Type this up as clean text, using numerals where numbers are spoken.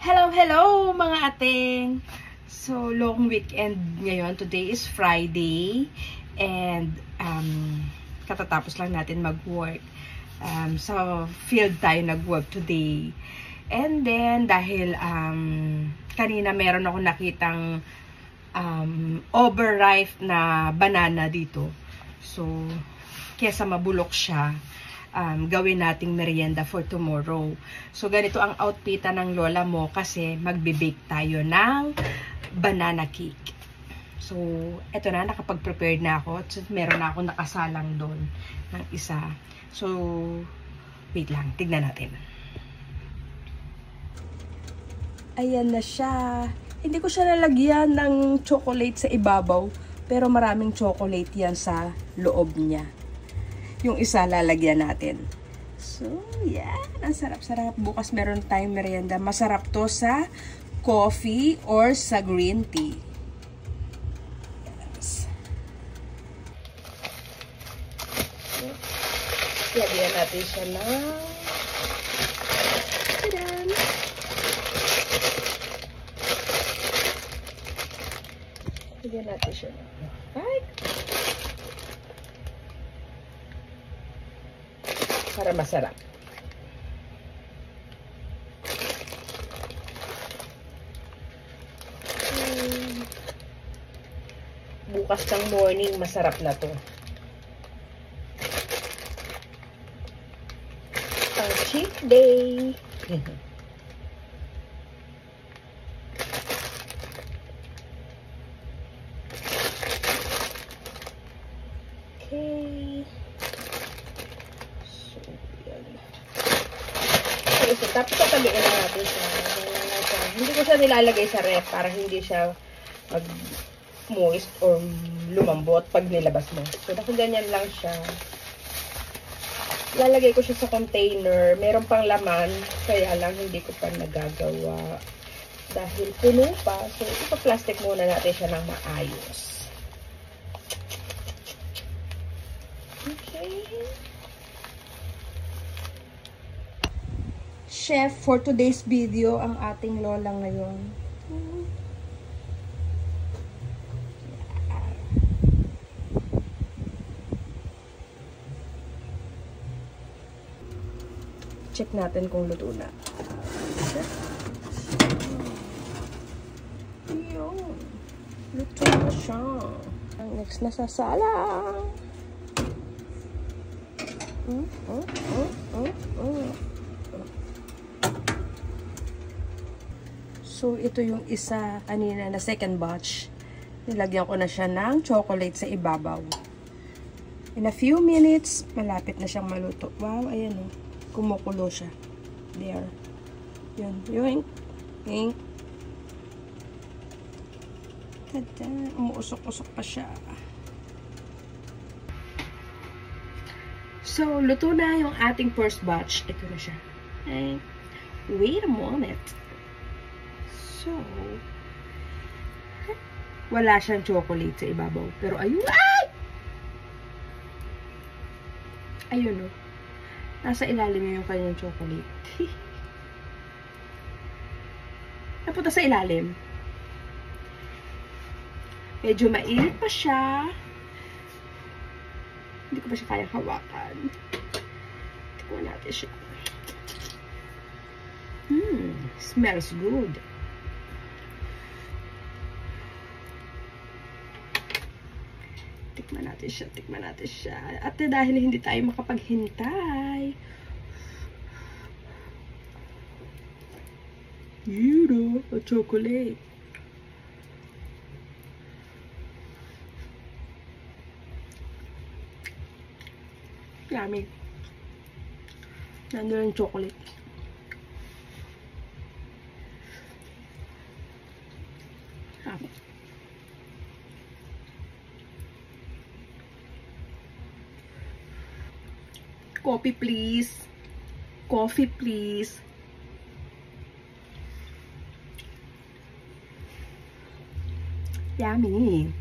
Hello, hello mga ating! So, long weekend ngayon. Today is Friday. And, katatapos lang natin mag-work. So, field tayo nag-work today. And then, dahil kanina meron ako nakitang overripe na banana dito. So, kesa mabulok siya, gawin nating merienda for tomorrow. So, ganito ang outfitan ng lola mo kasi magbe-bake tayo ng banana cake. So, eto na, nakapag-prepare na ako. So, meron na ako nakasalang doon ng isa. So, wait lang, tignan natin. Ayan na siya. Hindi ko siya nalagyan ng chocolate sa ibabaw, pero maraming chocolate yan sa loob niya. Yung isa lalagyan natin. So, yan. Ang sarap-sarap. Bukas meron tayong merienda. Masarap to sa coffee or sa green tea. Yes. Lagyan natin siya ng tadan. Lagyan natin siya ng para masarap. Bukas ng morning, masarap na to. Pang cheat day. Okay. Tapos tatabiin na natin siya. Hindi ko siya nilalagay sa ref para hindi siya mag-moist or lumambot pag nilabas mo. So, nakaganyan lang siya. Lalagay ko siya sa container. Meron pang laman, kaya lang hindi ko pa nagagawa. Dahil puno pa. So, ipa-plastic muna natin siya ng maayos. Okay. Chef for today's video ang ating lola ngayon. Check natin kung luto na. Yun. Luto na siya. Ang next na sasalang. So, ito yung isa kanina na second batch. Nilagyan ko na siya ng chocolate sa ibabaw. In a few minutes, malapit na siyang maluto. Wow, ayan o. Kumukulo siya. There. Yun. Yoink. Yoink. Tada. Umuusok-usok pa siya. So, luto na yung ating first batch. Ito na siya. Okay. Wait a moment. So, wala siyang chocolate sa ibabaw. Pero ayun, ay! Ayun, oh. Nasa ilalim yung kanyang chocolate. Napunta sa ilalim. Medyo mainit pa siya. Hindi ko pa siya kayang hawakan. Tikman natin siya. Smells good. Tikman natin siya, tikman natin siya. At dahil hindi tayo makapaghintay. Yun o, chocolate. Yummy. Nandun yung chocolate. Coffee please. Coffee please. Yummy.